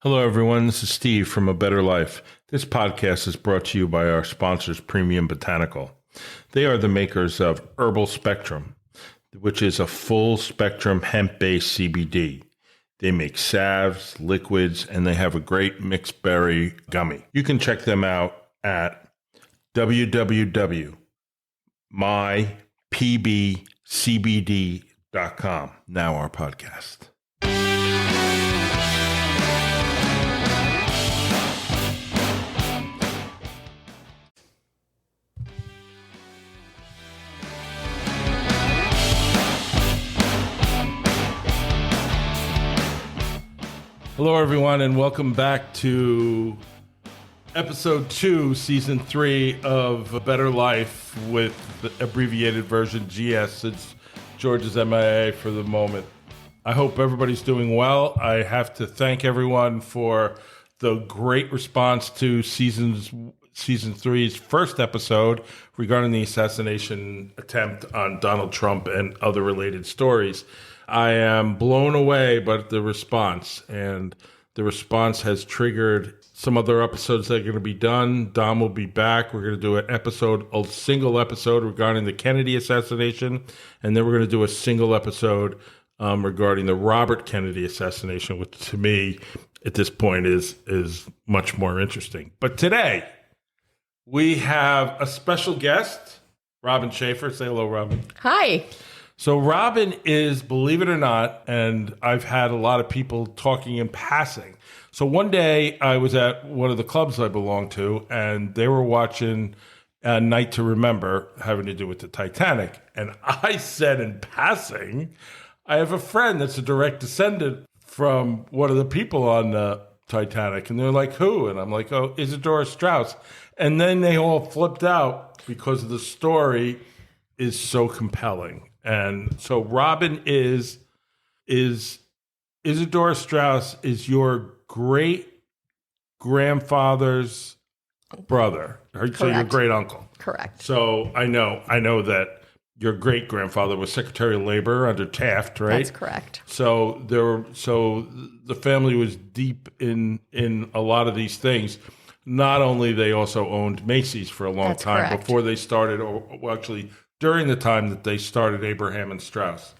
Hello, everyone. This is Steve from A Better Life. This podcast is brought to you by our sponsors, Premium Botanical. They are the makers of Herbal Spectrum, which is a full-spectrum hemp-based CBD. They make salves, liquids, and they have a great mixed berry gummy. You can check them out at www.mypbcbd.com. Now our podcast. Hello, everyone, and welcome back to Episode 2, Season 3 of A Better Life with the abbreviated version GS, since George is MIA for the moment. I hope everybody's doing well. I have to thank everyone for the great response to Season 3's first episode regarding the assassination attempt on Donald Trump and other related stories. I am blown away by the response, and the response has triggered some other episodes that are going to be done. Dom will be back. We're going to do a single episode regarding the Kennedy assassination, and then we're going to do a single episode regarding the Robert Kennedy assassination, which to me at this point is much more interesting. But today we have a special guest, Robin Schafer. Say hello, Robin. Hi. So Robin is, believe it or not, and I've had a lot of people talking in passing. So one day I was at one of the clubs I belong to, and they were watching A Night to Remember, having to do with the Titanic. And I said in passing, I have a friend that's a direct descendant from one of the people on the Titanic. And they're like, who? And I'm like, oh, Isidor Strauss. And then they all flipped out because the story is so compelling. And so Robin is Isidor Strauss is your great-grandfather's brother. Correct. So your great-uncle. Correct. So I know that your great-grandfather was Secretary of Labor under Taft, right? That's correct. So the family was deep in a lot of these things. Not only they also owned Macy's for a long time correct. Before they started, actually during the time that they started Abraham and Strauss.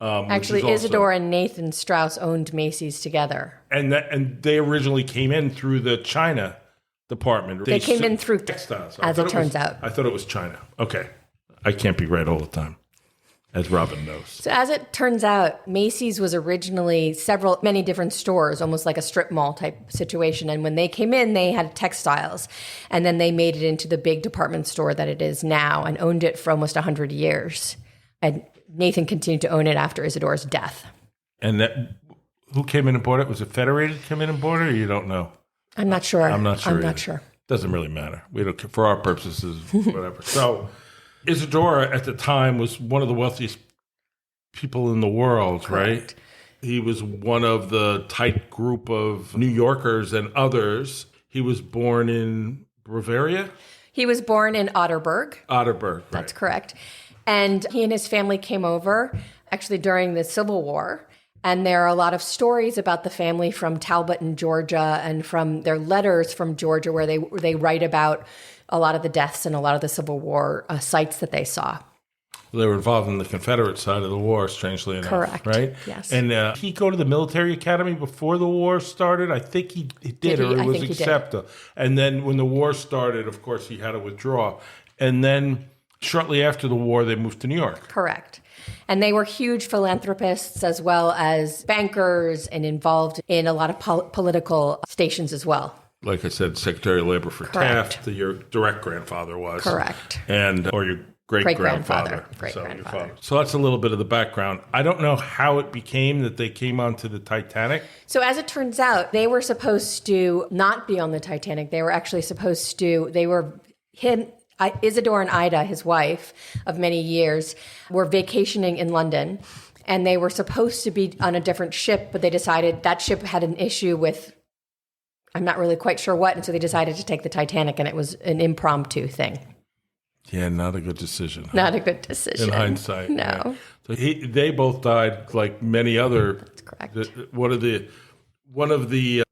Actually, Isidore and Nathan Strauss owned Macy's together. And they originally came in through the China department. They came in through textiles. As it turns out. I thought it was China. Okay. I can't be right all the time, as Robin knows. So as it turns out, Macy's was originally many different stores, almost like a strip mall type situation. And when they came in, they had textiles. And then they made it into the big department store that it is now and owned it for almost 100 years. And Nathan continued to own it after Isidore's death. And who came in and bought it? Was it Federated came in and bought it, or you don't know? I'm not sure. I'm not sure. I'm not sure. Doesn't really matter. We don't, for our purposes, whatever. So Isidore at the time was one of the wealthiest people in the world, Correct. Right? He was one of the tight group of New Yorkers and others. He was born in Bavaria? He was born in Otterburg. Otterburg, right. That's correct. And he and his family came over actually during the Civil War. And there are a lot of stories about the family from Talbot in Georgia and from their letters from Georgia where they write about a lot of the deaths and a lot of the Civil War sites that they saw. They were involved in the Confederate side of the war, strangely enough. Correct. Right? Yes. And did he go to the military academy before the war started? I think he did, or it was accepted. And then when the war started, of course, he had to withdraw. And then shortly after the war, they moved to New York. Correct. And they were huge philanthropists as well as bankers and involved in a lot of political stations as well. Like I said, Secretary of Labor for Correct. Taft, your direct grandfather was. Correct. Or your great-grandfather. Great-grandfather. So that's a little bit of the background. I don't know how it became that they came onto the Titanic. So as it turns out, they were supposed to not be on the Titanic. They were actually supposed to, Isidore and Ida, his wife of many years, were vacationing in London. And they were supposed to be on a different ship, but they decided that ship had an issue with, I'm not really quite sure what. And so they decided to take the Titanic, and it was an impromptu thing. Yeah, not a good decision. Not a good decision. In hindsight. No. Right. So they both died like many other. That's correct. one of the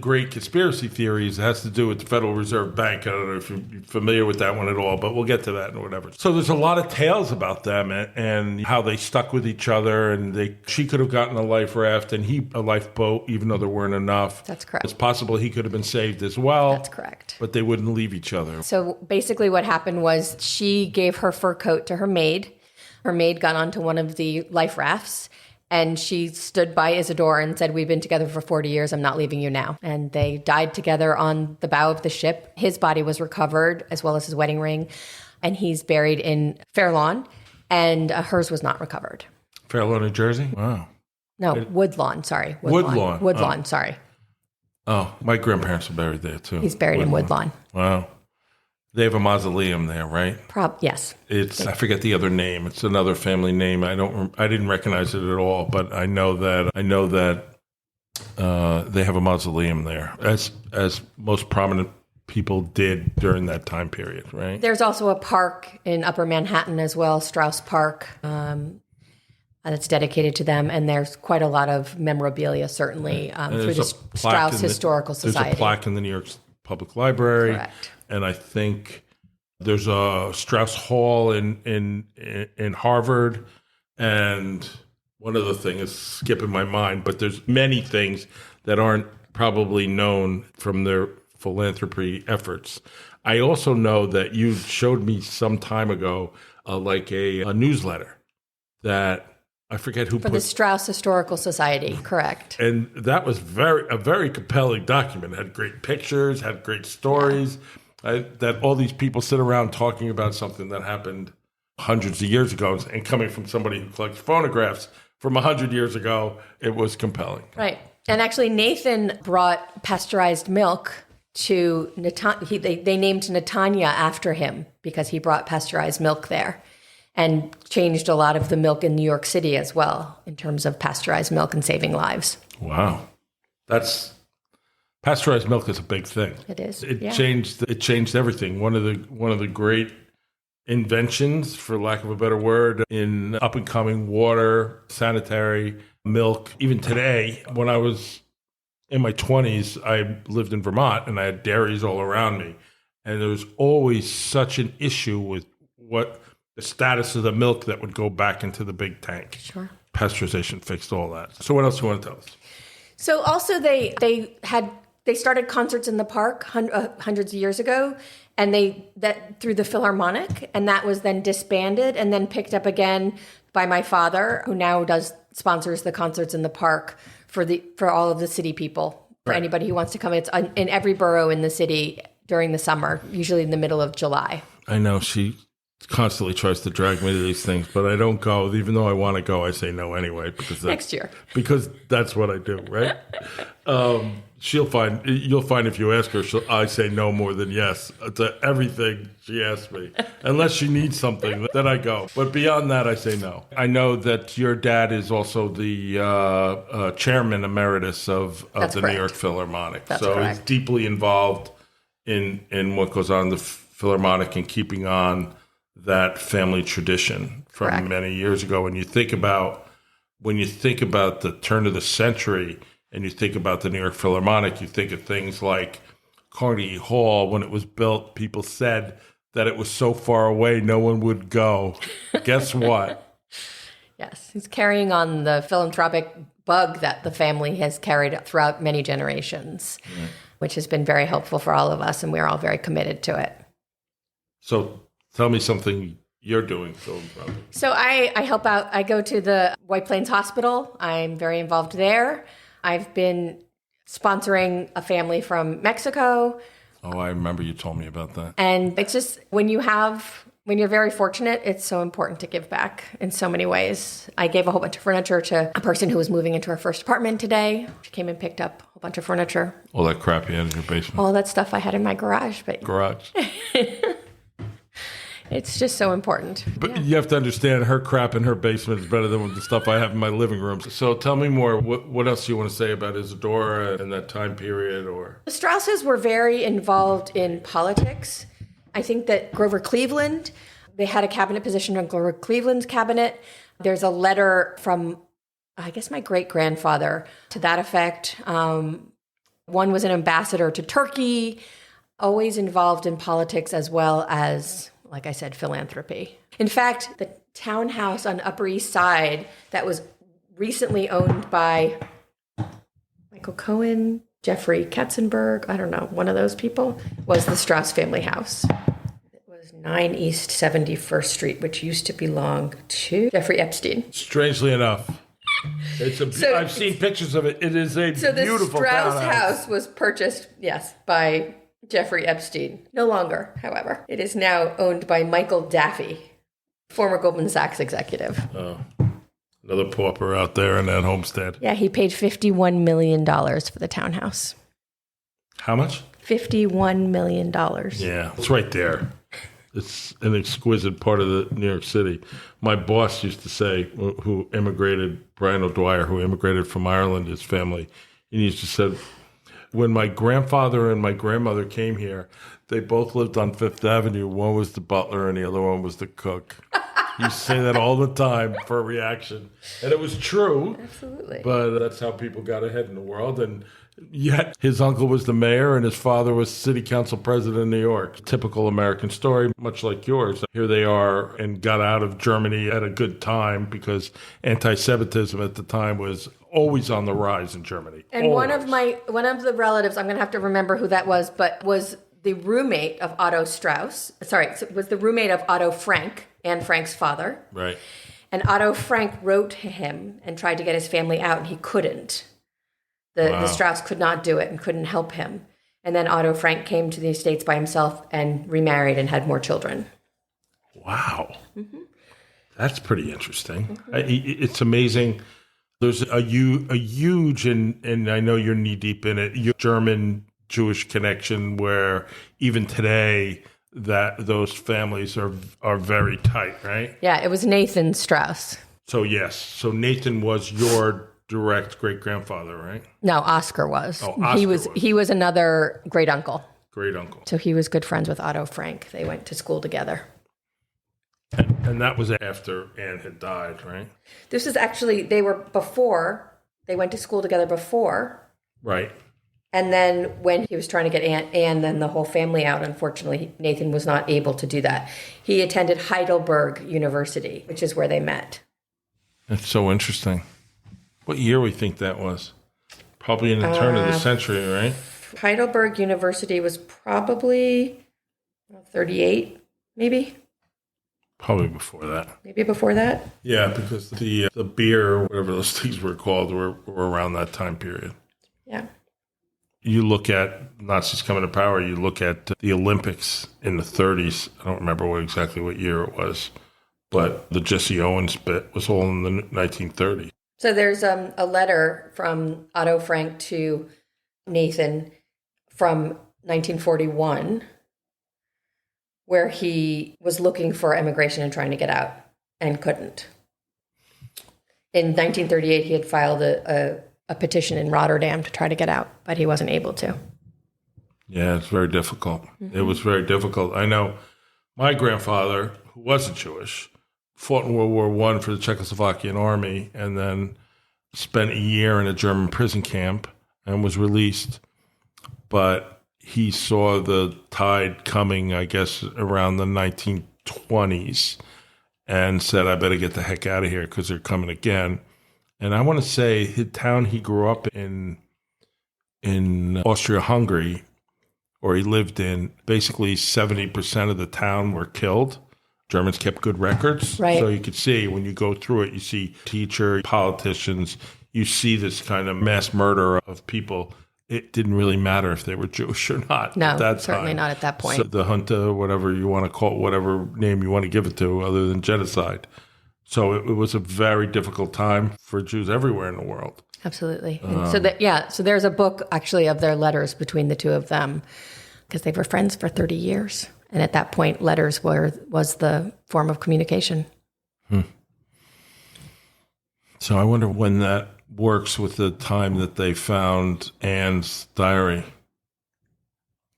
great conspiracy theories has to do with the Federal Reserve Bank. I don't know if you're familiar with that one at all, but we'll get to that and whatever. So there's a lot of tales about them and how they stuck with each other, and she could have gotten a life raft and he a lifeboat, even though there weren't enough. That's correct. It's possible he could have been saved as well. That's correct. But they wouldn't leave each other. So basically what happened was she gave her fur coat to her maid. Her maid got onto one of the life rafts, and she stood by Isidore and said, "We've been together for 40 years. I'm not leaving you now." And they died together on the bow of the ship. His body was recovered, as well as his wedding ring. And he's buried in Fair Lawn, and hers was not recovered. Fair Lawn, New Jersey? Wow. No, Woodlawn, sorry. Woodlawn. Woodlawn, sorry. Oh, my grandparents are buried there, too. He's buried in Woodlawn. Wow. They have a mausoleum there, right? Yes. I forget the other name. It's another family name. I didn't recognize it at all, but I know that they have a mausoleum there, as most prominent people did during that time period, right? There's also a park in Upper Manhattan as well, Strauss Park, that's dedicated to them, and there's quite a lot of memorabilia, certainly, through the Strauss Historical Society. There's a plaque in the New York Public Library. Correct. And I think there's a Strauss Hall in Harvard, and one other thing is skipping my mind, but there's many things that aren't probably known from their philanthropy efforts. I also know that you showed me some time ago, like a newsletter that I forget who put the Strauss Historical Society, correct? And that was a very compelling document. It had great pictures, had great stories. Yeah. That all these people sit around talking about something that happened hundreds of years ago, and coming from somebody who collects phonographs from 100 years ago, it was compelling. Right. And actually, Nathan brought pasteurized milk to they named Netanya after him because he brought pasteurized milk there, and changed a lot of the milk in New York City as well in terms of pasteurized milk and saving lives. Wow. Pasteurized milk is a big thing. It is. It changed everything. One of the great inventions, for lack of a better word, in up and coming water, sanitary, milk. Even today, when I was in my 20s, I lived in Vermont and I had dairies all around me. And there was always such an issue with what the status of the milk that would go back into the big tank. Sure. Pasteurization fixed all that. So what else do you want to tell us? So also they started concerts in the park hundreds of years ago, and that through the Philharmonic, and that was then disbanded and then picked up again by my father, who now sponsors the concerts in the park for all of the city people, for right. Anybody who wants to come. It's in every borough in the city during the summer, usually in the middle of July. I know she constantly tries to drag me to these things, but I don't go. Even though I want to go, I say no anyway because next year, because that's what I do, right? You'll find if you ask her, I say no more than yes to everything she asks me, unless she needs something. Then I go, but beyond that, I say no. I know that your dad is also the chairman emeritus of the New York Philharmonic, so correct. He's deeply involved in what goes on in the Philharmonic and keeping on that family tradition from correct. Many years ago. When you think about the turn of the century and you think about the New York Philharmonic, you think of things like Carnegie Hall. When it was built, people said that it was so far away no one would go. Guess what? Yes, he's carrying on the philanthropic bug that the family has carried throughout many generations, right. Which has been very helpful for all of us, and we're all very committed to it. So tell me something you're doing philanthropic. So I help out. I go to the White Plains Hospital. I'm very involved there. I've been sponsoring a family from Mexico. Oh, I remember you told me about that. And it's just when you're very fortunate, it's so important to give back in so many ways. I gave a whole bunch of furniture to a person who was moving into her first apartment today. She came and picked up a whole bunch of furniture. All that crap you had in your basement. All that stuff I had in my garage. Garage. It's just so important. But you have to understand, her crap in her basement is better than the stuff I have in my living room. So tell me more. What else do you want to say about Isidore and that time period? Or the Strausses were very involved in politics. I think that Grover Cleveland, they had a cabinet position on Grover Cleveland's cabinet. There's a letter from I guess my great-grandfather to that effect. One was an ambassador to Turkey, always involved in politics as well as, like I said, philanthropy. In fact, the townhouse on Upper East Side that was recently owned by Michael Cohen, Jeffrey Katzenberg, I don't know, one of those people, was the Strauss family house. It was 9 East 71st Street, which used to belong to Jeffrey Epstein. Strangely enough. I've seen pictures of it. It is a beautiful the Strauss townhouse. house was purchased, yes, by Jeffrey Epstein. No longer, however. It is now owned by Michael Daffy, former Goldman Sachs executive. Oh, another pauper out there in that homestead. Yeah, he paid $51 million for the townhouse. How much? $51 million. Yeah, it's right there. It's an exquisite part of the New York City. My boss used to say, who immigrated, Brian O'Dwyer, who immigrated from Ireland, his family, and he used to say, when my grandfather and my grandmother came here, they both lived on Fifth Avenue. One was the butler and the other one was the cook. He used to say that all the time for a reaction. And it was true. Absolutely. But that's how people got ahead in the world. And yet his uncle was the mayor and his father was city council president in New York. Typical American story, much like yours. Here they are and got out of Germany at a good time because anti-Semitism at the time was always on the rise in Germany. And one of the relatives, I'm going to have to remember who that was, but was the roommate of Otto Strauss. Was the roommate of Otto Frank, Anne Frank's father. Right. And Otto Frank wrote to him and tried to get his family out, and he couldn't. The Strauss could not do it and couldn't help him. And then Otto Frank came to the States by himself and remarried and had more children. Wow. Mm-hmm. That's pretty interesting. Mm-hmm. It's amazing. There's a huge, and I know you're knee deep in it, German-Jewish connection where even today that those families are very tight, right? Yeah, it was Nathan Strauss. So yes. So Nathan was your direct great-grandfather, right? No, Oscar was. Oh, Oscar He was another great-uncle. Great-uncle. So he was good friends with Otto Frank. They went to school together. And that was after Anne had died, right? This is actually, they went to school together before. Right. And then when he was trying to get Anne, then the whole family out, unfortunately, Nathan was not able to do that. He attended Heidelberg University, which is where they met. That's so interesting. What year we think that was? Probably in the turn of the century, right? Heidelberg University was probably 38, maybe. Probably before that. Maybe before that? Yeah, because the beer, whatever those things were called, were around that time period. Yeah. You look at Nazis coming to power, you look at the Olympics in the 30s. I don't remember exactly what year it was, but the Jesse Owens bit was all in the 1930s. So there's a letter from Otto Frank to Nathan from 1941 where he was looking for immigration and trying to get out and couldn't. In 1938, he had filed a petition in Rotterdam to try to get out, but he wasn't able to. Yeah, it's very difficult. Mm-hmm. It was very difficult. I know my grandfather, who wasn't Jewish, fought in World War I for the Czechoslovakian army and then spent a year in a German prison camp and was released. But he saw the tide coming, I guess, around the 1920s and said, I better get the heck out of here because they're coming again. And I want to say the town he grew up in Austria-Hungary, or he lived in, basically 70% of the town were killed. Germans kept good records. Right. So you could see when you go through it, you see teacher, politicians, you see this kind of mass murder of people. It didn't really matter if they were Jewish or not. No, at that certainly time. not at that point. So the junta, whatever you want to call it, whatever name you want to give it to, other than genocide. So it was a very difficult time for Jews everywhere in the world. Absolutely. So there's a book actually of their letters between the two of them because they were friends for 30 years. And at that point, letters was the form of communication. So I wonder when that works with the time that they found Anne's diary.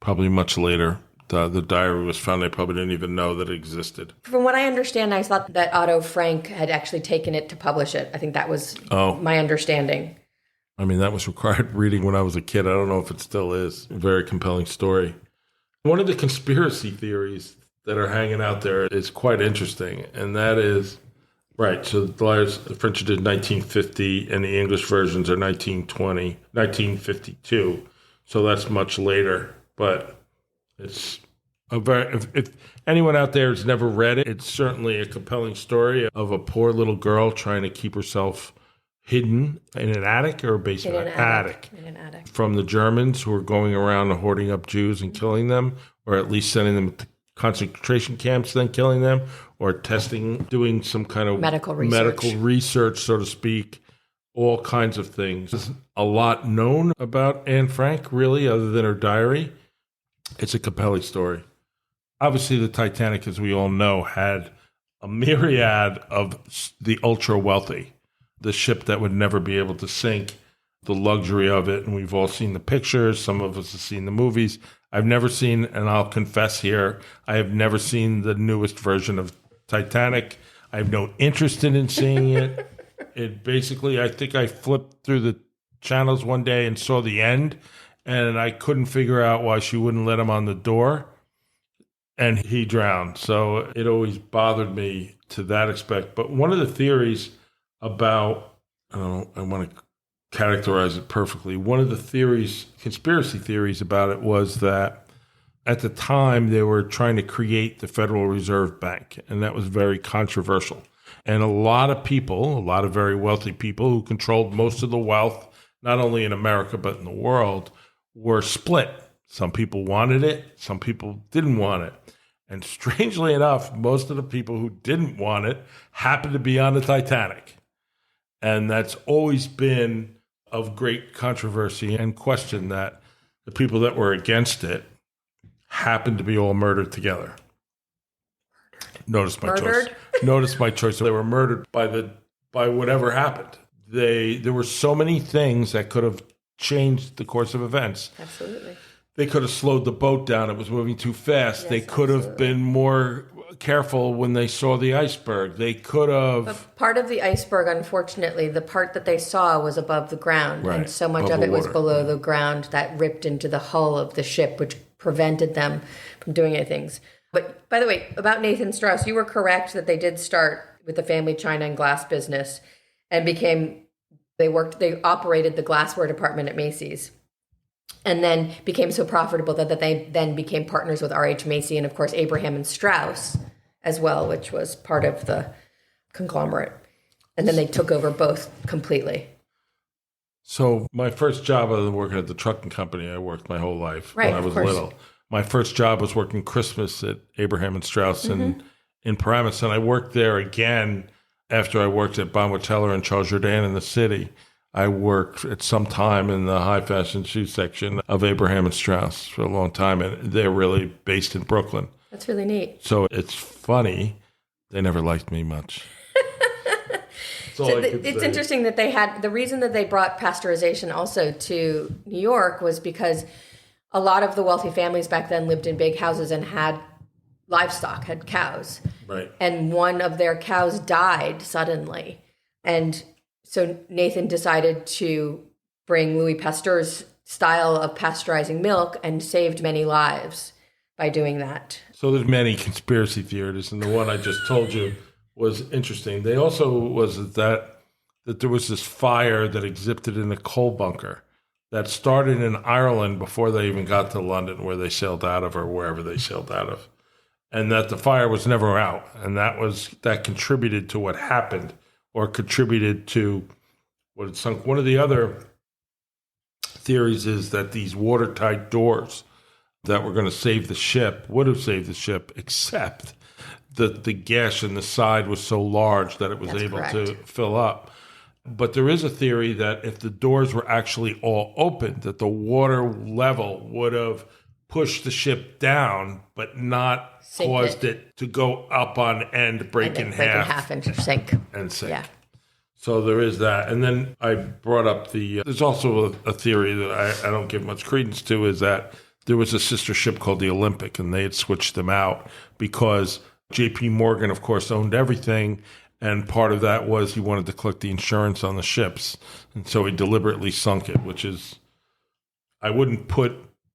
Probably much later the diary was found, they probably didn't even know that it existed. From what I understand, I thought that Otto Frank had actually taken it to publish it. I think that was my understanding. I mean, that was required reading when I was a kid. I don't know if it still is. A very compelling story. One of the conspiracy theories that are hanging out there is quite interesting, and that is, right, so the French did 1950, and the English versions are 1952, so that's much later, but it's a very, if anyone out there has never read it, it's certainly a compelling story of a poor little girl trying to keep herself hidden in an attic or a basement? In an attic. From the Germans who were going around hoarding up Jews and killing them, or at least sending them to concentration camps, then killing them, or doing some kind of medical research, so to speak, all kinds of things. There's a lot known about Anne Frank, really, other than her diary. It's a compelling story. Obviously, the Titanic, as we all know, had a myriad of the ultra-wealthy, the ship that would never be able to sink, the luxury of it, and we've all seen the pictures. Some of us have seen the movies. I've never seen, and I'll confess here, I have never seen the newest version of Titanic. I have no interest in seeing it. It basically, I think I flipped through the channels one day and saw the end, and I couldn't figure out why she wouldn't let him on the door, and he drowned. So it always bothered me to that aspect. But one of the theories about, I want to characterize it perfectly. One of the conspiracy theories about it was that at the time they were trying to create the Federal Reserve Bank, and that was very controversial. And a lot of people, a lot of very wealthy people who controlled most of the wealth, not only in America but in the world, were split. Some people wanted it, some people didn't want it. And strangely enough, most of the people who didn't want it happened to be on the Titanic. And that's always been of great controversy and question, that the people that were against it happened to be all murdered together. Notice my choice. Notice my choice. They were murdered by whatever happened. There were so many things that could have changed the course of events. Absolutely. They could have slowed the boat down. It was moving too fast. Yes, they could have been more careful when they saw the iceberg. They could have... But part of the iceberg, unfortunately, the part that they saw was above the ground. Right. And so much of it was below the ground that ripped into the hull of the ship, which prevented them from doing any things. But by the way, about Nathan Strauss, you were correct that they did start with the family china and glass business and they operated the glassware department at Macy's. And then became so profitable that they then became partners with R.H. Macy and, of course, Abraham and Strauss as well, which was part of the conglomerate. And then they took over both completely. So my first job, other than working at the trucking company, I worked my whole life when I was little. My first job was working Christmas at Abraham and Strauss in Paramus. And I worked there again after I worked at Bonwit Teller and Charles Jourdain in the city. I worked at some time in the high fashion shoe section of Abraham and Strauss for a long time, and they're really based in Brooklyn. That's really neat. So it's funny. They never liked me much. It's interesting that the reason that they brought pasteurization also to New York was because a lot of the wealthy families back then lived in big houses and had livestock, had cows. Right. And one of their cows died suddenly. And so Nathan decided to bring Louis Pasteur's style of pasteurizing milk and saved many lives by doing that. So there's many conspiracy theories, and the one I just told you was interesting. They also was that there was this fire that existed in a coal bunker that started in Ireland before they even got to London, where they sailed out of, or wherever they sailed out of, and that the fire was never out, and that contributed to what happened. Or contributed to what it sunk. One of the other theories is that these watertight doors that were going to save the ship would have saved the ship, except that the gash in the side was so large that it was able to fill up. But there is a theory that if the doors were actually all open, that the water level would have pushed the ship down, but not caused it to go up on end, break in half and sink. Yeah. So there is that. And then I brought up there's also a theory that I don't give much credence to, is that there was a sister ship called the Olympic, and they had switched them out because J.P. Morgan, of course, owned everything, and part of that was he wanted to collect the insurance on the ships, and so he deliberately sunk it, which is, I wouldn't put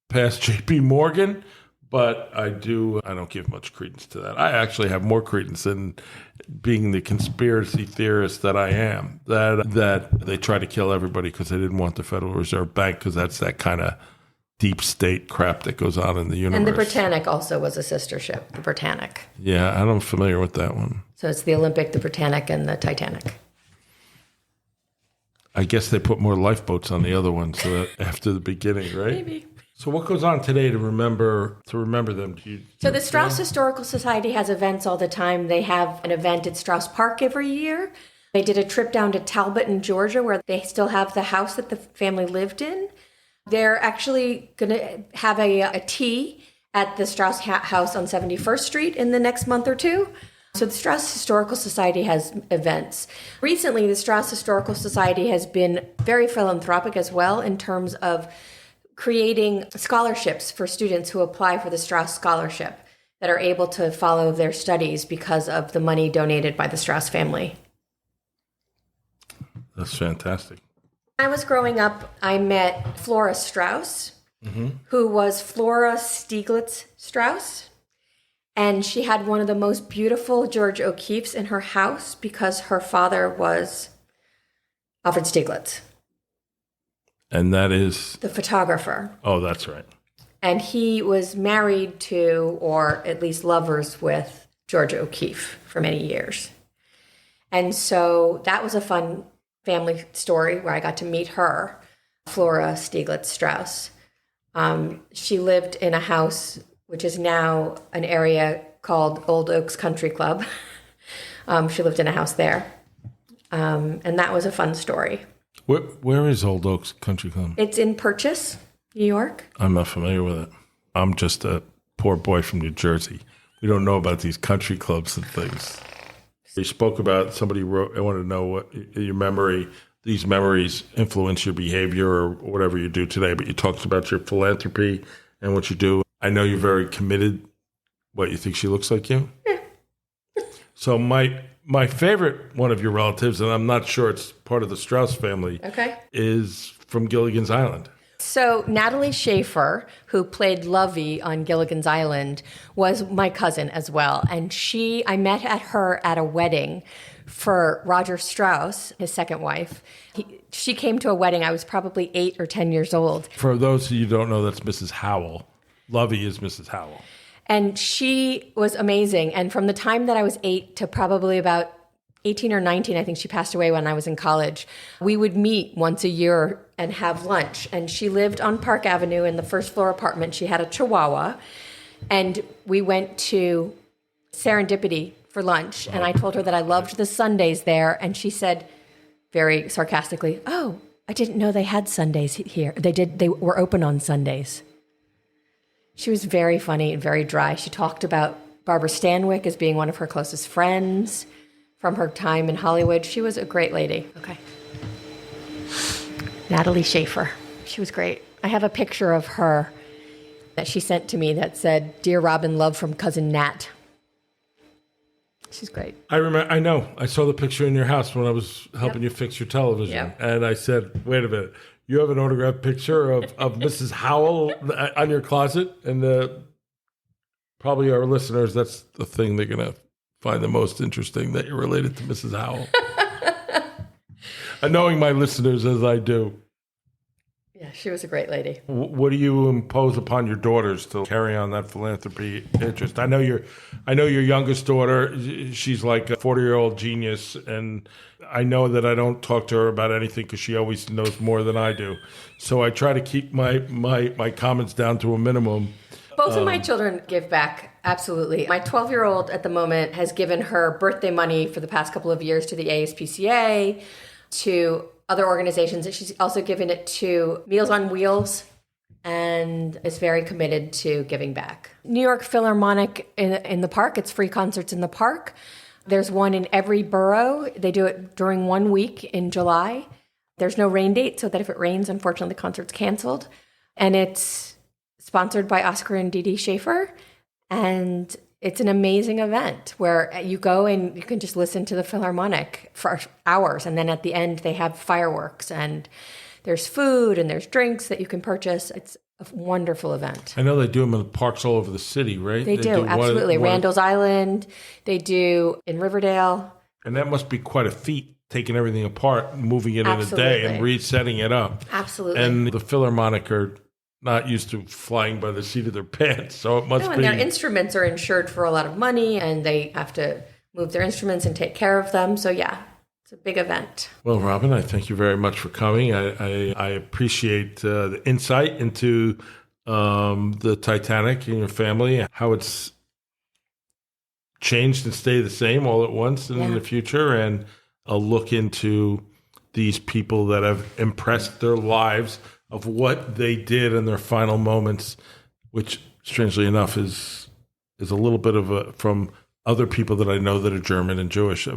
past J.P. Morgan, but I don't give much credence to that. I actually have more credence in being the conspiracy theorist that I am, that they try to kill everybody because they didn't want the Federal Reserve Bank, because that's that kind of deep state crap that goes on in the universe. And the Britannic also was a sister ship, the Britannic. Yeah, I'm familiar with that one. So it's the Olympic, the Britannic, and the Titanic. I guess they put more lifeboats on the other one so that after the beginning, right? Maybe. So what goes on today to remember them? So the Strauss Historical Society has events all the time. They have an event at Strauss Park every year. They did a trip down to Talbot in Georgia, where they still have the house that the family lived in. They're actually going to have a tea at the Strauss house on 71st Street in the next month or two. So the Strauss Historical Society has events. Recently, the Strauss Historical Society has been very philanthropic as well in terms of creating scholarships for students who apply for the Strauss Scholarship that are able to follow their studies because of the money donated by the Strauss family. That's fantastic. When I was growing up, I met Flora Strauss, who was Flora Stieglitz Strauss. And she had one of the most beautiful George O'Keeffes in her house because her father was Alfred Stieglitz. And that is? The photographer. Oh, that's right. And he was married to, or at least lovers with, George O'Keeffe for many years. And so that was a fun family story where I got to meet her, Flora Stieglitz Strauss. She lived in a house which is now an area called Old Oaks Country Club. She lived in a house there. And that was a fun story. Where is Old Oaks Country Club? It's in Purchase, New York. I'm not familiar with it. I'm just a poor boy from New Jersey. We don't know about these country clubs and things. You spoke about, somebody wrote, I want to know what these memories influence your behavior or whatever you do today, but you talked about your philanthropy and what you do. I know you're very committed. What, you think she looks like you? Yeah. So my favorite one of your relatives, and I'm not sure it's part of the Strauss family, is from Gilligan's Island. So Natalie Schafer, who played Lovey on Gilligan's Island, was my cousin as well. And I met her at a wedding for Roger Strauss, his second wife. She came to a wedding. I was probably 8 or 10 years old. For those of you who don't know, that's Mrs. Howell. Lovey is Mrs. Howell. And she was amazing. And from the time that I was 8 to probably about 18 or 19, I think she passed away when I was in college, we would meet once a year and have lunch. And she lived on Park Avenue in the first floor apartment. She had a Chihuahua. And we went to Serendipity for lunch. And I told her that I loved the Sundays there. And she said very sarcastically, "Oh, I didn't know they had Sundays here. They were open on Sundays." She was very funny and very dry. She talked about Barbara Stanwyck as being one of her closest friends from her time in Hollywood. She was a great lady. Okay. Natalie Schafer. She was great. I have a picture of her that she sent to me that said, "Dear Robin, love from Cousin Nat." She's great. I remember. I know. I saw the picture in your house when I was helping you fix your television. Yep. And I said, wait a minute. You have an autographed picture of Mrs. Howell on your closet? And probably our listeners, that's the thing they're going to find the most interesting, that you're related to Mrs. Howell. And knowing my listeners as I do. Yeah, she was a great lady. What do you impose upon your daughters to carry on that philanthropy interest? I know your youngest daughter, she's like a 40-year-old genius, and I know that I don't talk to her about anything because she always knows more than I do. So I try to keep my comments down to a minimum. Both of my children give back, absolutely. My 12-year-old at the moment has given her birthday money for the past couple of years to the ASPCA, to other organizations. She's also given it to Meals on Wheels and is very committed to giving back. New York Philharmonic in the park. It's free concerts in the park. There's one in every borough. They do it during 1 week in July. There's no rain date, so that if it rains, unfortunately, the concert's canceled. And it's sponsored by Oscar and Dee Dee Schafer. And it's an amazing event where you go and you can just listen to the Philharmonic for hours. And then at the end, they have fireworks and there's food and there's drinks that you can purchase. It's a wonderful event. I know they do them in the parks all over the city, right? They do, absolutely. Randall's Island, they do in Riverdale. And that must be quite a feat, taking everything apart, moving it in a day and resetting it up. Absolutely. And the Philharmonic are not used to flying by the seat of their pants, so it must be. And their instruments are insured for a lot of money, and they have to move their instruments and take care of them. So yeah, it's a big event. Well, Robin, I thank you very much for coming. I appreciate the insight into the Titanic and your family, how it's changed and stayed the same all at once in the future, and a look into these people that have impressed their lives of what they did in their final moments, which, strangely enough, is a little bit of from other people that I know that are German and Jewish.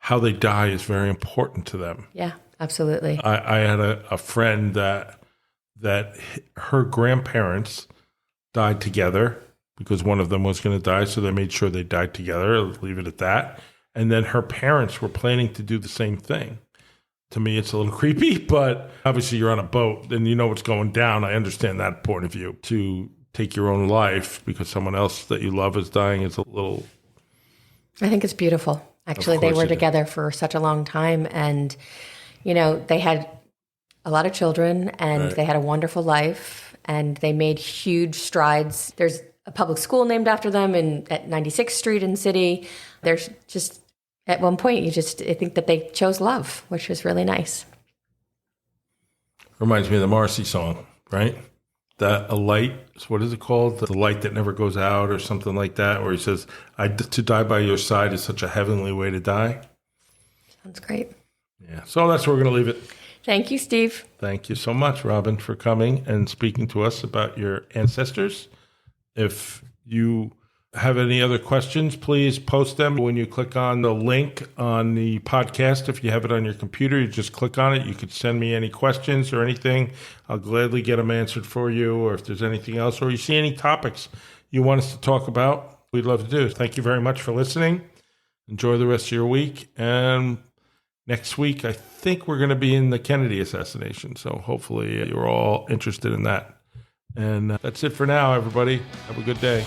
How they die is very important to them. Yeah, absolutely. I had a friend that her grandparents died together because one of them was going to die, so they made sure they died together. I'll leave it at that. And then her parents were planning to do the same thing. To me, it's a little creepy, but obviously you're on a boat and you know what's going down. I understand that point of view. To take your own life because someone else that you love is dying is a little... I think it's beautiful. Actually, they were together for such a long time, and, you know, they had a lot of children, and they had a wonderful life, and they made huge strides. There's a public school named after them at 96th Street in the city. There's just... At one point, I think that they chose love, which was really nice. Reminds me of the Morrissey song, right? That a light, what is it called? The light that never goes out or something like that, where he says, to die by your side is such a heavenly way to die. Sounds great. Yeah, so that's where we're going to leave it. Thank you, Steve. Thank you so much, Robin, for coming and speaking to us about your ancestors. If you have any other questions, please post them when you click on the link on the podcast. If you have it on your computer, you just click on it. You could send me any questions or anything. I'll gladly get them answered for you, or if there's anything else, or you see any topics you want us to talk about, we'd love to do. Thank you very much for listening. Enjoy the rest of your week. And next week, I think we're going to be in the Kennedy assassination. So hopefully you're all interested in that. And that's it for now, everybody. Have a good day.